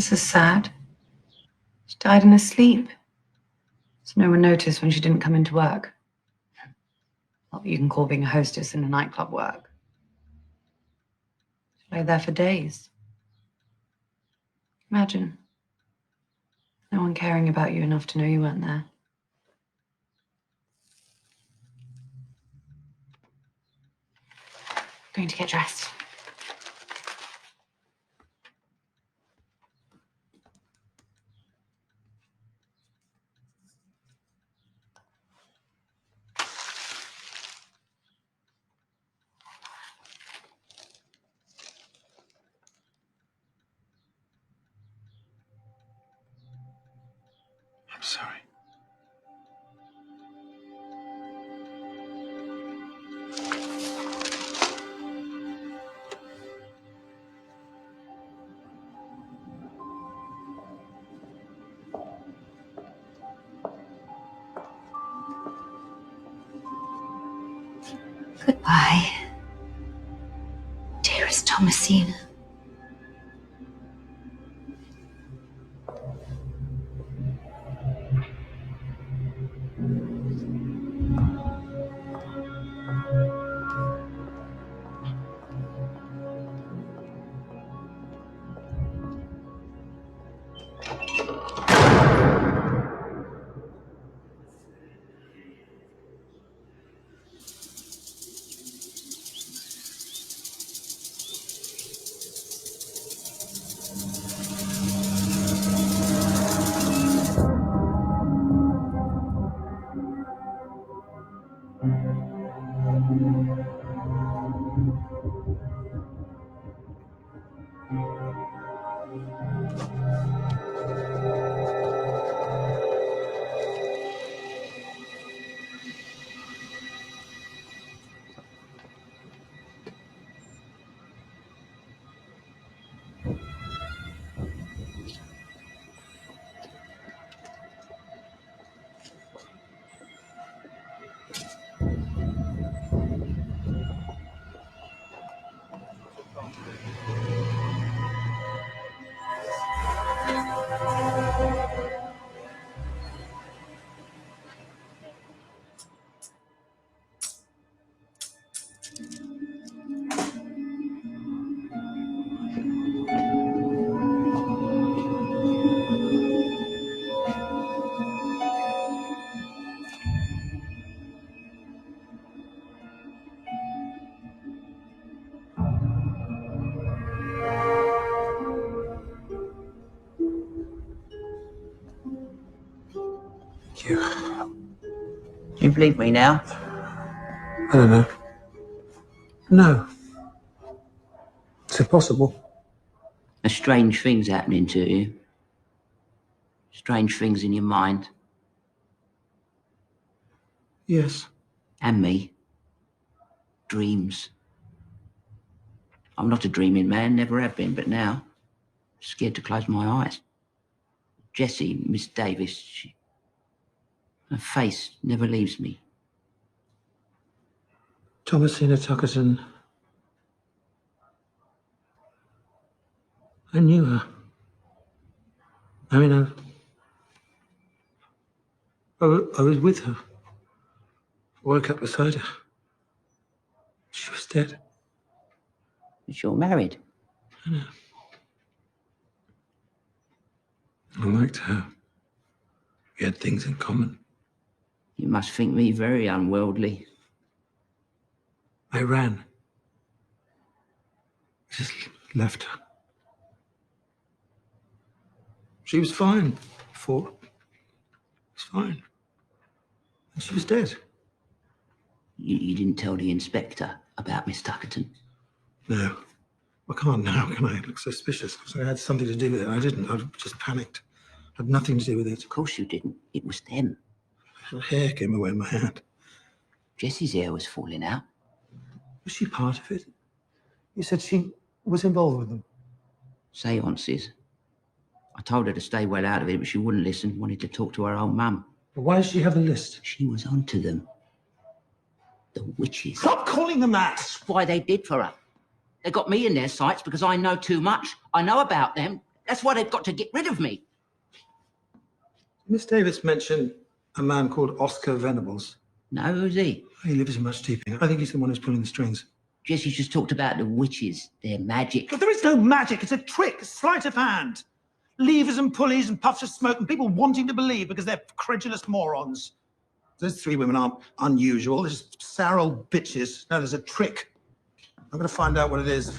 This is sad. She died in her sleep. So no one noticed when she didn't come into work. Not that you can call being a hostess in a nightclub work. She lay there for days. Imagine. No one caring about you enough to know you weren't there. Going to get dressed. I'm sorry. Goodbye, dearest Thomasina. Thank you. Do you believe me now? I don't know. No. It's impossible. There's strange things happening to you. Strange things in your mind. Yes. And me. Dreams. I'm not a dreaming man, never have been, but now, I'm scared to close my eyes. Jessie, Miss Davis, her face never leaves me. Thomasina Tuckerton. I knew her. I mean, I was with her. I woke up beside her. She was dead. But you're married. I know. I liked her. We had things in common. You must think me very unworldly. I ran. I just left her. She was fine before. She was fine. And she was dead. You didn't tell the inspector about Miss Tuckerton? No. I can't now, can I? It looks suspicious. So I had something to do with it. I didn't. I just panicked. Had nothing to do with it. Of course you didn't. It was them. Her hair came away in my hand. Jessie's hair was falling out. Was she part of it? You said she was involved with them. Seances. I told her to stay well out of it, but she wouldn't listen. Wanted to talk to her old mum. But why does she have the list? She was onto them. The witches. Stop calling them that! That's why they did for her. They got me in their sights because I know too much. I know about them. That's why they've got to get rid of me. Miss Davis mentioned a man called Oscar Venables. No, who's he? He lives in much deeper. I think he's the one who's pulling the strings. Jessie just talked about the witches, their magic. But there is no magic. It's a trick, a sleight of hand. Levers and pulleys and puffs of smoke and people wanting to believe because they're credulous morons. Those three women aren't unusual. They're just sour old bitches. No, there's a trick. I'm going to find out what it is.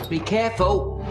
Be careful.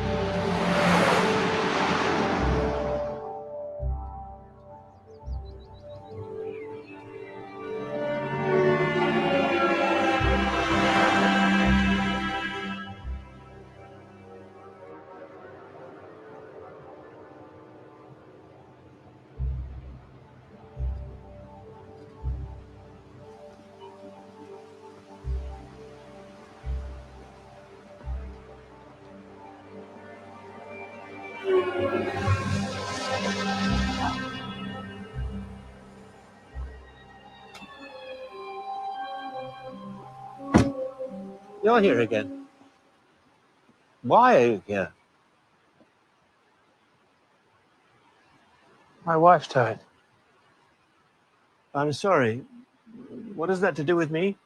You're here again. Why are you here? My wife died. I'm sorry. What has that to do with me?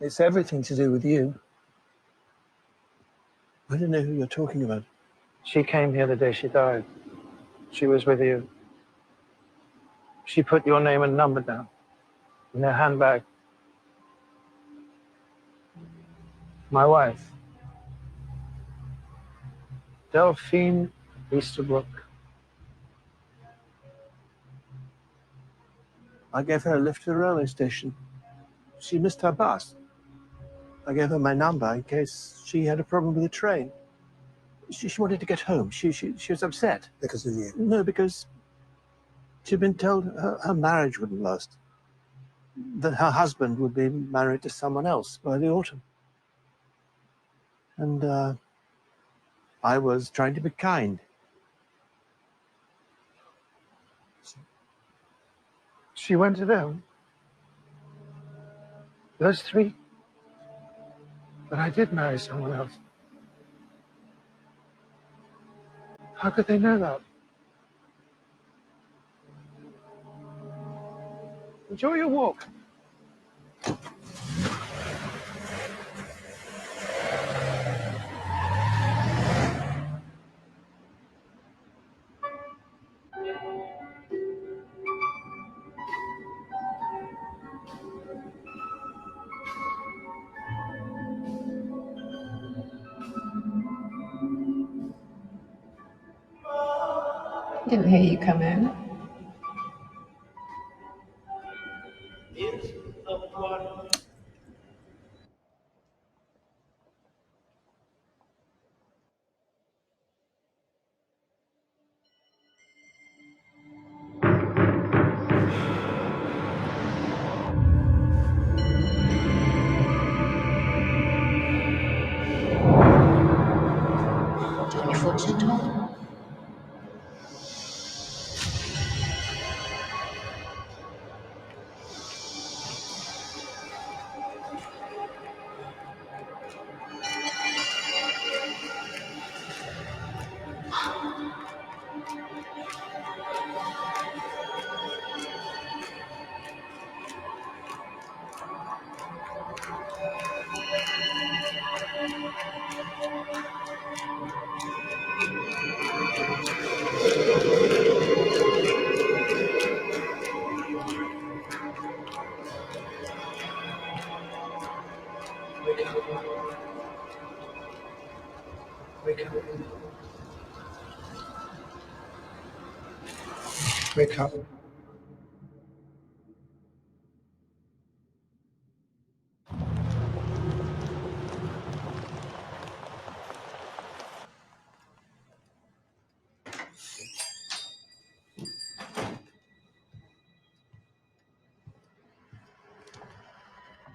It's everything to do with you. I don't know who you're talking about. She came here the day she died. She was with you. She put your name and number down in her handbag. My wife, Delphine Easterbrook. I gave her a lift to the railway station. She missed her bus. I gave her my number in case she had a problem with the train. She wanted to get home. She was upset. Because of you. No, because she'd been told her marriage wouldn't last. That her husband would be married to someone else by the autumn. And I was trying to be kind. She went to them. Those three. But I did marry someone else. How could they know that? Enjoy your walk. Didn't hear you come in. Your foot's at all. Wake up. Wake up.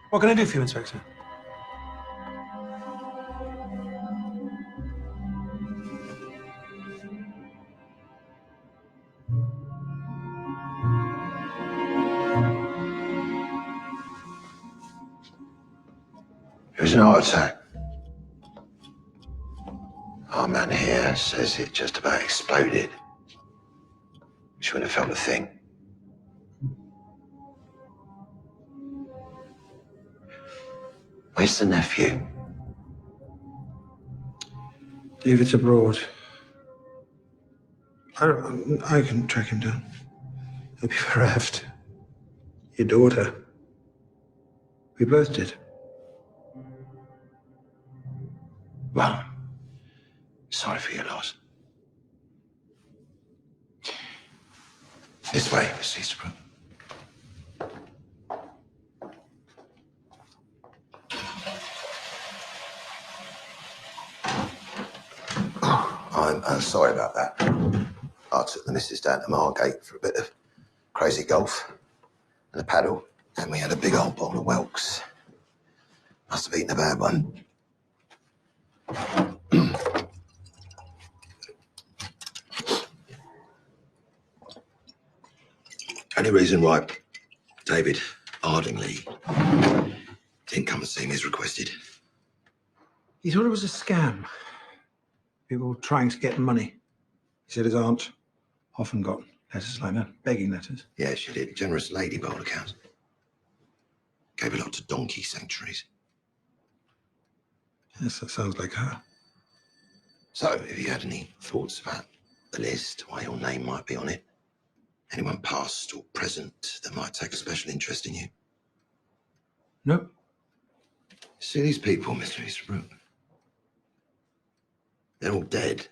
What can I do for you, Inspector? It was an heart attack. Jazz says it just about exploded. She wouldn't have felt a thing. Where's the nephew? David's abroad. I can track him down. He'll be bereft. Your daughter. We both did. Well, sorry for your loss. This way, Miss Easterbrook. I'm sorry about that. I took the missus down to Margate for a bit of crazy golf and a paddle, and we had a big old bottle of Welks. Must have eaten a bad one. Only reason why David Ardingly didn't come and see me as requested. He thought it was a scam. People trying to get money. He said his aunt often got letters like that, begging letters. Yeah, she did. Generous lady, by all accounts. Gave a lot to donkey sanctuaries. Yes, that sounds like her. So, if you had any thoughts about the list, why your name might be on it, anyone past or present that might take a special interest in you? Nope. See these people, Mr. Easterbrook? They're all dead.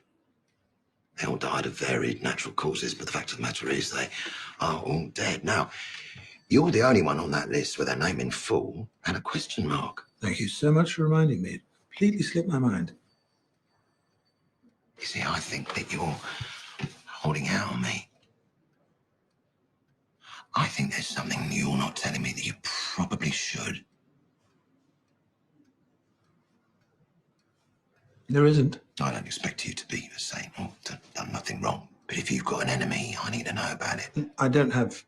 They all died of varied natural causes, but the fact of the matter is they are all dead. Now, you're the only one on that list with their name in full and a question mark. Thank you so much for reminding me. It completely slipped my mind. You see, I think that you're holding out on me. I think there's something you're not telling me that you probably should. There isn't. I don't expect you to be a saint or done nothing wrong. But if you've got an enemy, I need to know about it. I don't have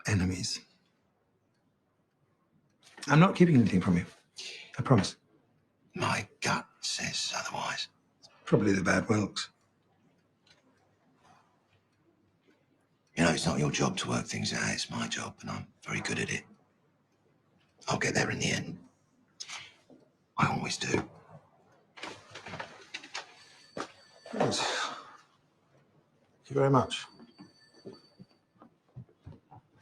enemies. I'm not keeping anything from you. I promise. My gut says otherwise. Probably the bad Welks. You know, it's not your job to work things out. It's my job, and I'm very good at it. I'll get there in the end. I always do. Yes. Thank you very much.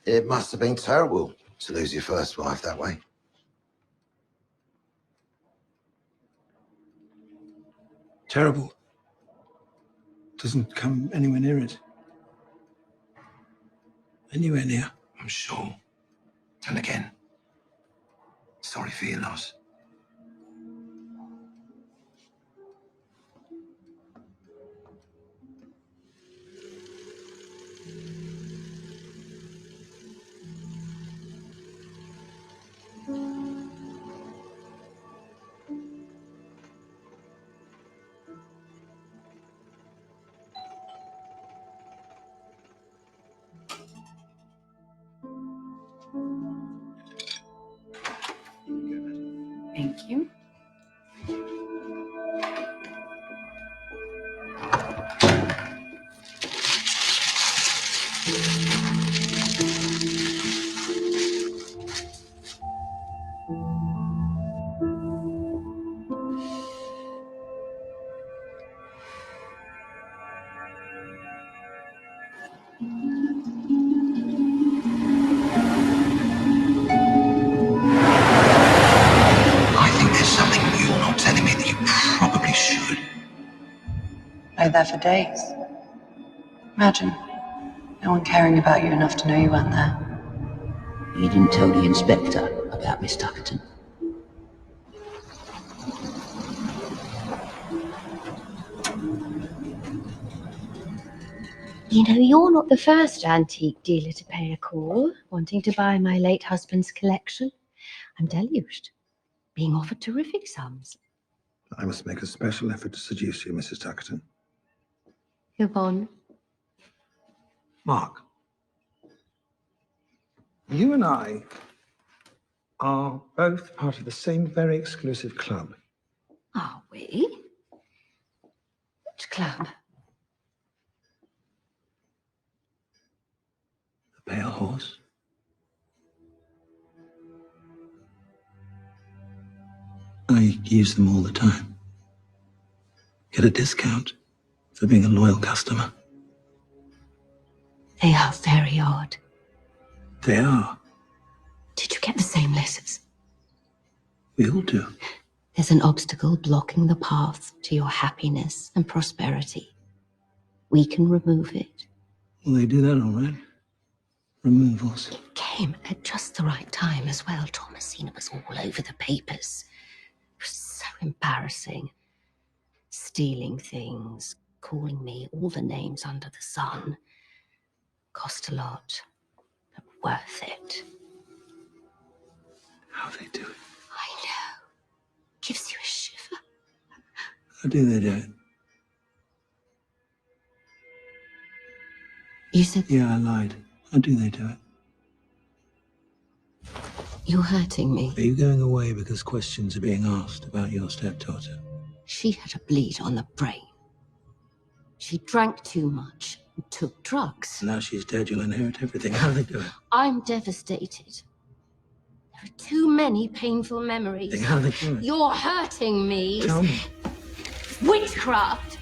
It must have been terrible to lose your first wife that way. Terrible. Doesn't come anywhere near it. Anywhere near. I'm sure. And again, sorry for your loss. Thank you. I think there's something you're not telling me that you probably should. Lay there for days. Imagine no one caring about you enough to know you weren't there. You didn't tell the inspector about Miss Tuckerton. You know, you're not the first antique dealer to pay a call, wanting to buy my late husband's collection. I'm deluged, being offered terrific sums. I must make a special effort to seduce you, Mrs. Tuckerton. Yvonne, Mark, you and I are both part of the same very exclusive club. are we? clown. A pale horse. I use them all the time. Get a discount for being a loyal customer. They are very odd. They are. Did you get the same letters? We all do. There's an obstacle blocking the path to your happiness and prosperity. We can remove it. Well, they do that all right. Removals. It came at just the right time as well. Thomasina was all over the papers. It was so embarrassing. Stealing things, calling me all the names under the sun. Cost a lot, but worth it. How they do it. I know. Gives you a shiver. How do they do it? You said... Yeah, I lied. How do they do it? You're hurting me. Are you going away because questions are being asked about your stepdaughter? She had a bleed on the brain. She drank too much and took drugs. Now she's dead, you'll inherit everything. How do they do it? I'm devastated. There are too many painful memories. How do they do it? You're hurting me. Tell me. Witchcraft!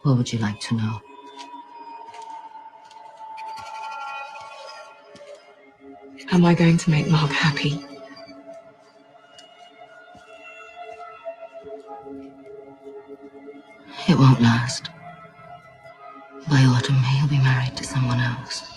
What would you like to know? Am I going to make Mark happy? It won't last. By autumn, he'll be married to someone else.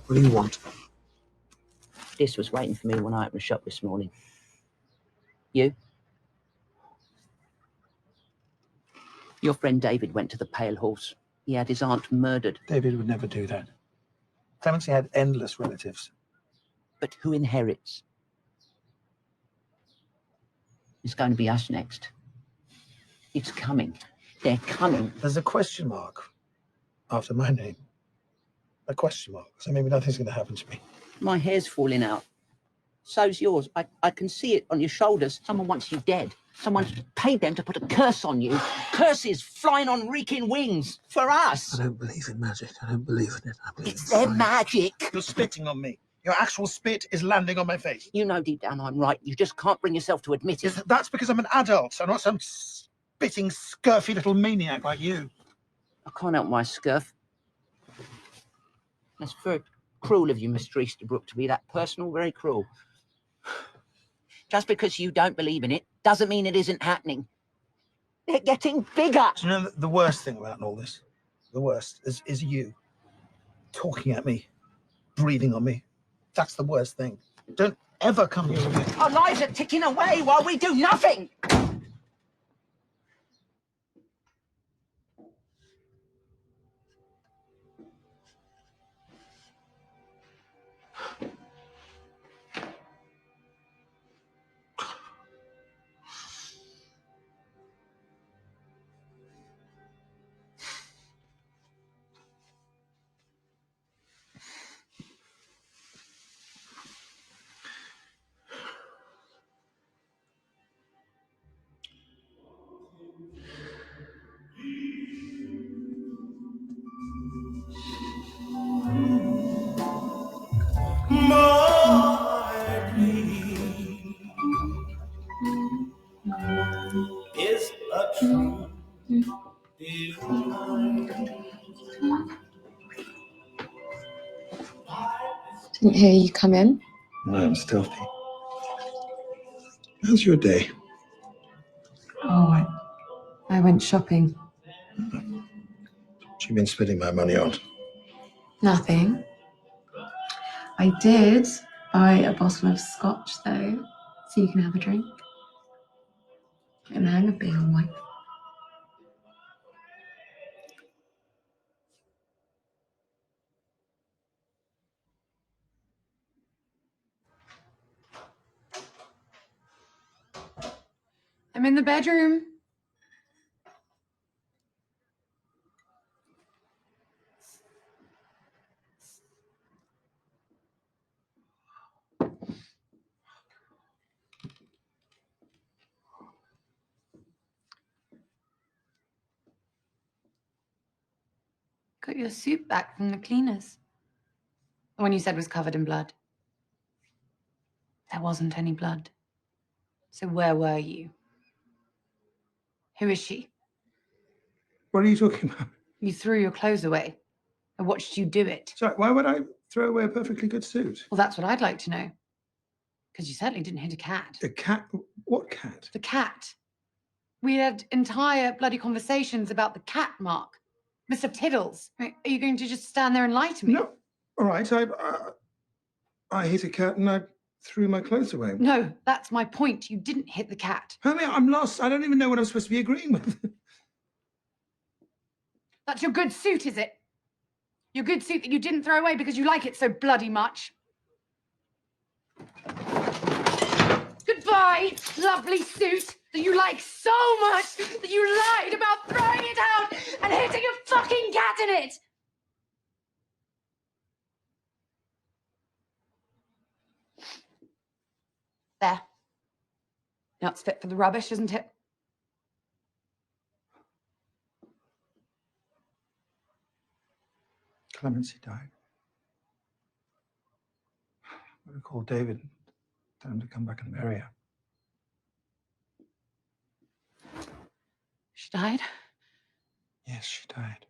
What do you want? This was waiting for me when I opened the shop this morning. You? Your friend David went to the Pale Horse. He had his aunt murdered. David would never do that. Clemency had endless relatives. But who inherits? It's going to be us next. It's coming. They're coming. There's a question mark after my name. A question mark. So maybe nothing's going to happen to me. My hair's falling out. So's yours. I can see it on your shoulders. Someone wants you dead. Someone's paid them to put a curse on you. Curses flying on reeking wings for us. I don't believe in magic. I don't believe in it. I believe It's in their science. magic. You're spitting on me. Your actual spit is landing on my face. You know deep down I'm right. You just can't bring yourself to admit it. That's because I'm an adult. I'm not some spitting, scurfy little maniac like you. I can't help my scurf. That's very cruel of you, Mr. Easterbrook, to be that personal. Very cruel. Just because you don't believe in it doesn't mean it isn't happening. They're getting bigger. Do you know the worst thing about all this? The worst is you talking at me, breathing on me. That's the worst thing. Don't ever come here again. Our lives are ticking away while we do nothing. Is a true divine. Didn't hear you come in. No, I'm stealthy. How's your day? Oh, I went shopping. What you been spending my money on? Nothing. I did buy a bottle of scotch, though, so you can have a drink. Get in the hang of being a wife. I'm in the bedroom. Got your suit back from the cleaners. The one you said was covered in blood. There wasn't any blood. So where were you? Who is she? What are you talking about? You threw your clothes away. I watched you do it. Sorry, why would I throw away a perfectly good suit? Well, that's what I'd like to know. Because you certainly didn't hit a cat. The cat? What cat? The cat. We had entire bloody conversations about the cat, Mark. Mr. Tiddles. Are you going to just stand there and lie to me? No. All right, I hit a cat and I threw my clothes away. No, that's my point. You didn't hit the cat. I mean, I'm lost. I don't even know what I'm supposed to be agreeing with. That's your good suit, is it? Your good suit that you didn't throw away because you like it so bloody much. Goodbye, lovely suit that you like so much that you lied about throwing it out and hitting a fucking cat in it. There. Now it's fit for the rubbish, isn't it? Clemency died. I'm going to call David and tell him to come back and bury her. She died? Yes, she died.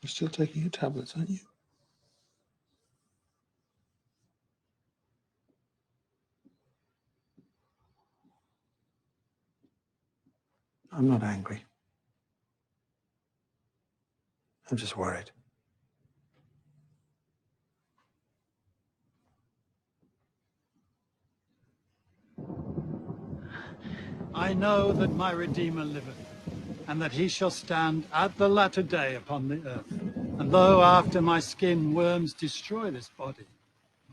You're still taking your tablets, aren't you? I'm not angry. I'm just worried. I know that my Redeemer liveth, and that he shall stand at the latter day upon the earth. And though after my skin worms destroy this body,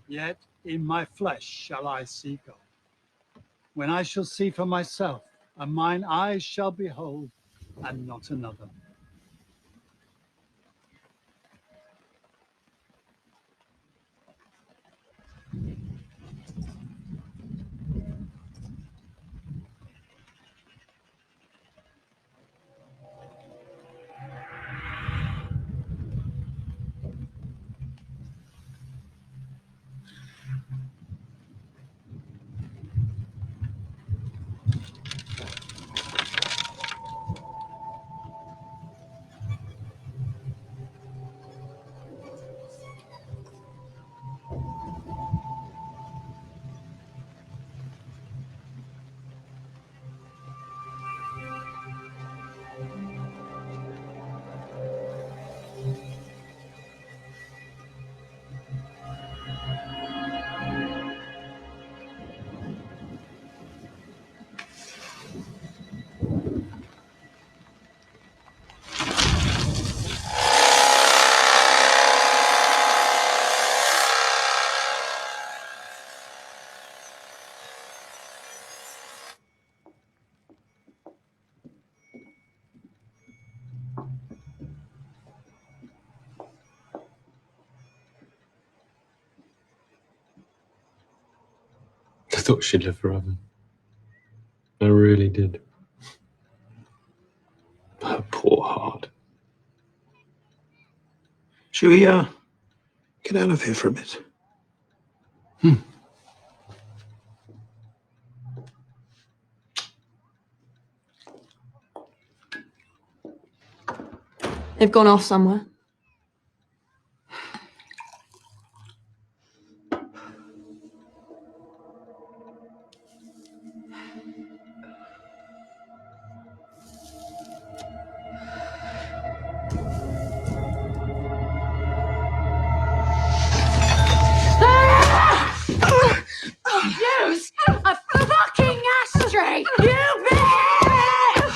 yet in my flesh shall I see God. When I shall see for myself, and mine eyes shall behold, and not another. I thought she'd live forever. I really did. Her poor heart. Should we, get out of here for a bit? They've gone off somewhere. Use a fucking ashtray, you bitch!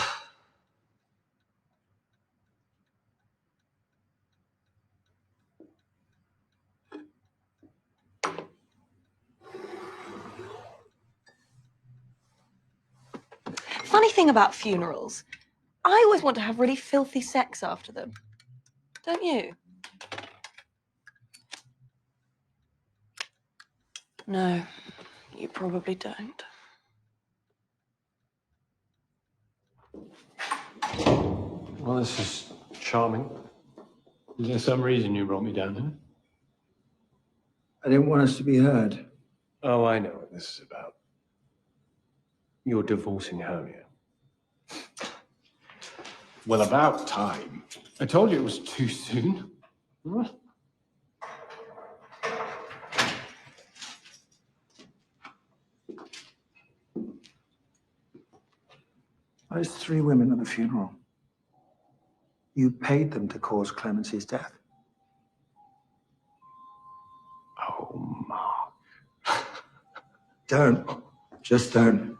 Funny thing about funerals, I always want to have really filthy sex after them. Don't you? No, you probably don't. Well, this is charming. Is there some reason you brought me down here? I didn't want us to be heard. Oh, I know what this is about. You're divorcing Hermia. Well, about time. I told you it was too soon. Huh? Those 3 women at the funeral. You paid them to cause Clemency's death. Oh, Mark. Don't. Just don't.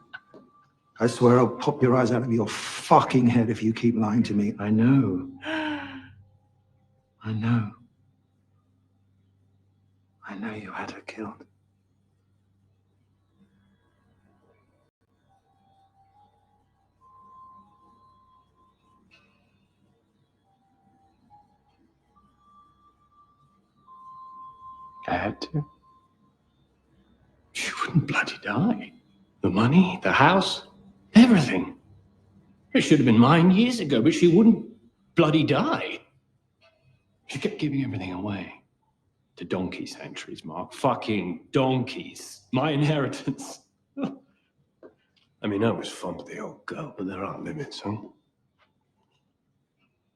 I swear I'll pop your eyes out of your fucking head if you keep lying to me. I know. I know. I know you had her killed. I had to. She wouldn't bloody die. The money, the house, everything. It should have been mine years ago, but she wouldn't bloody die. She kept giving everything away. To donkey sanctuaries, Mark. Fucking donkeys. My inheritance. I mean, I was fond of the old girl, but there are limits, huh?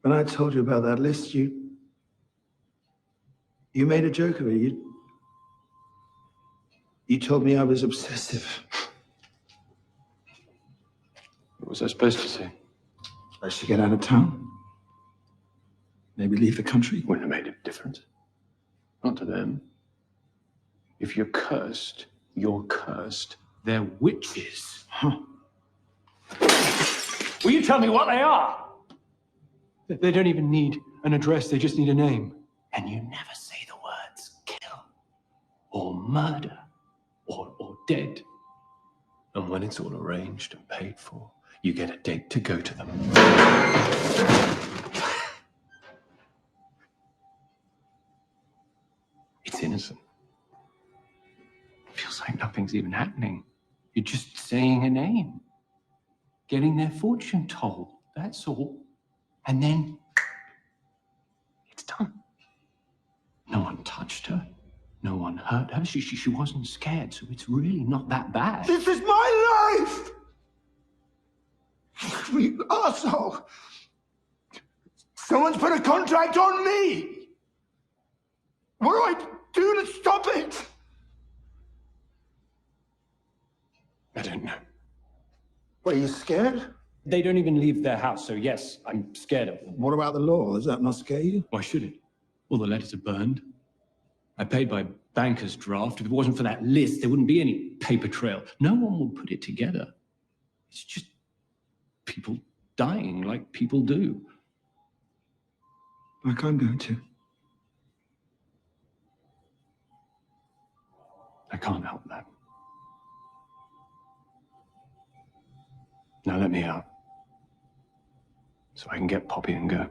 When I told you about that list, you made a joke of it. You told me I was obsessive. What was I supposed to say? Best to get out of town. Maybe leave the country. Wouldn't have made a difference. Not to them. If you're cursed, you're cursed. They're witches. Huh. Will you tell me what they are? They don't even need an address, they just need a name. And you never say the words kill, or murder, or dead. And when it's all arranged and paid for, you get a date to go to them. It's innocent. Feels like nothing's even happening. You're just saying a name. Getting their fortune told, that's all. And then it's done. No one touched her. No one hurt her. She wasn't scared, so it's really not that bad. This is my life! You arsehole! Someone's put a contract on me! What do I do to stop it? I don't know. What, are you scared? They don't even leave their house, so yes, I'm scared of them. What about the law? Does that not scare you? Why should it? All the letters are burned. I paid by banker's draft. If it wasn't for that list, there wouldn't be any paper trail. No one will put it together. It's just people dying like people do. Like I'm going to. I can't help that. Now let me out, so I can get Poppy and go.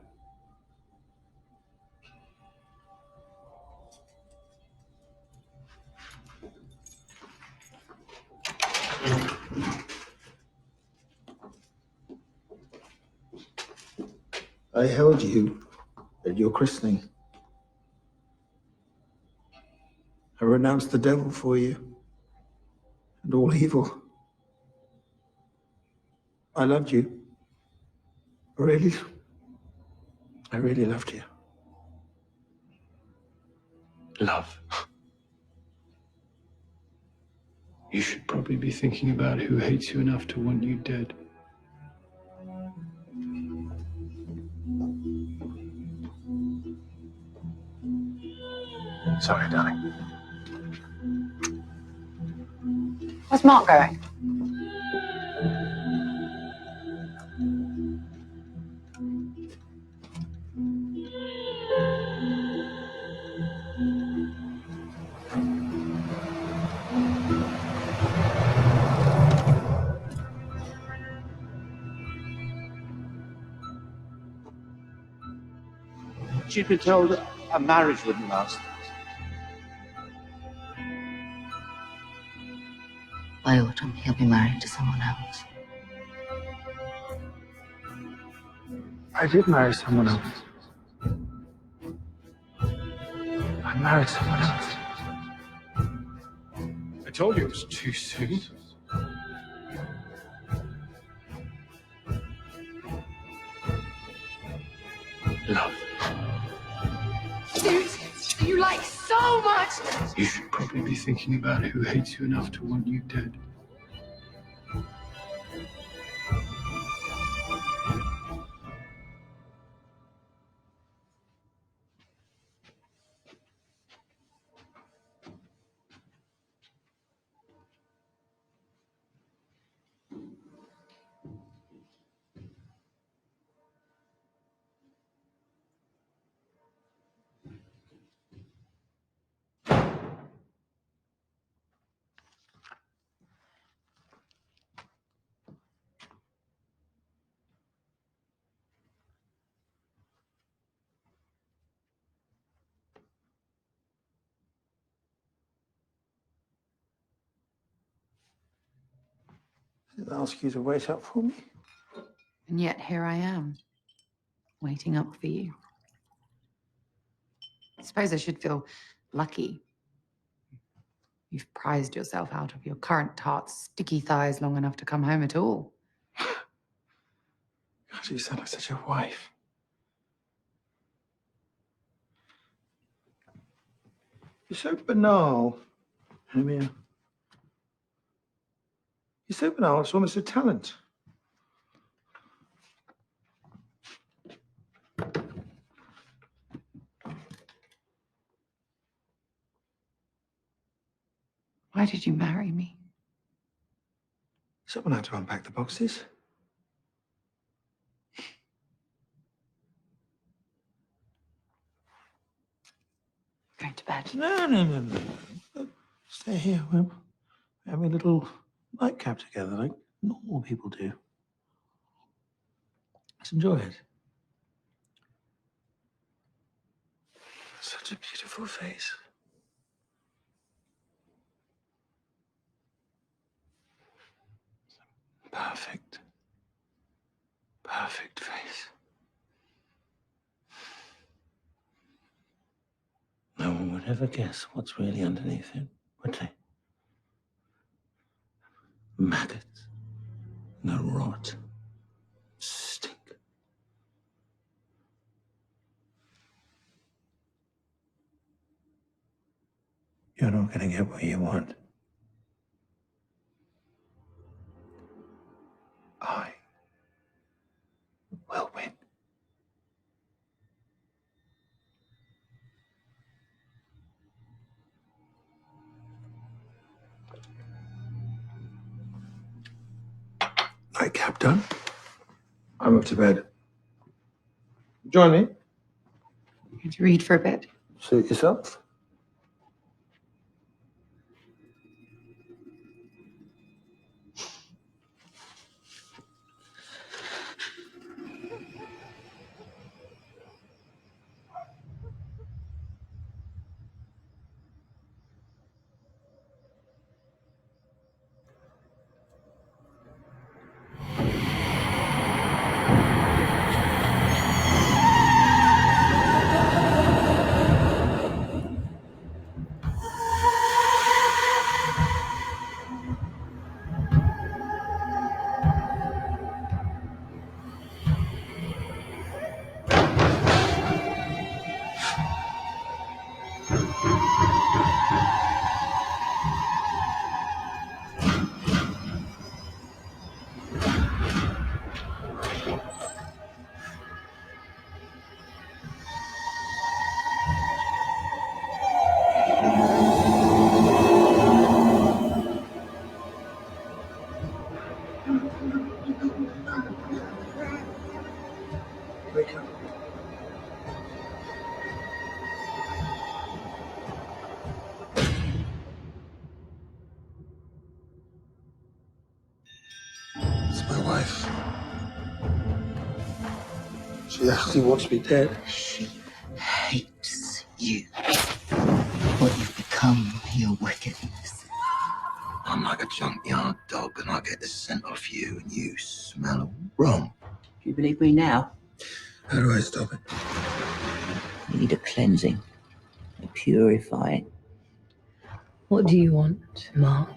I held you at your christening. I renounced the devil for you and all evil. I loved you. Really? I really loved you. Love. You should probably be thinking about who hates you enough to want you dead. Sorry, darling. Where's Mark going? She'd been told her marriage wouldn't last. By autumn, he'll be married to someone else. I did marry someone else. I married someone else. I told you it was too soon. Love. Dude, you like so much. You should probably be thinking about who hates you enough to want you dead. I didn't ask you to wait up for me. And yet here I am, waiting up for you. I suppose I should feel lucky. You've prized yourself out of your current tart's sticky thighs long enough to come home at all. God, you sound like such a wife. You're so banal, Amir. You're so banal, it's almost a talent. Why did you marry me? Someone had to unpack the boxes. Going to bed. No. Stay here. We're having a little nightcap together, like normal people do. Let's enjoy it. Such a beautiful face. Perfect. Perfect face. No one would ever guess what's really underneath it, would they? Maggots. No rot. Stink. You're not gonna get what you want. I will win. Nightcap done. I'm up to bed. Join me. Going to read for a bit. Suit yourself. Wake up. It's my wife. She actually wants me dead. She hates you. What you've become, your wickedness. I'm like a junkyard dog and I get the scent off you and you smell wrong. Do you believe me now? How do I stop it? You need a cleansing, a purifying. What do you want, Mark?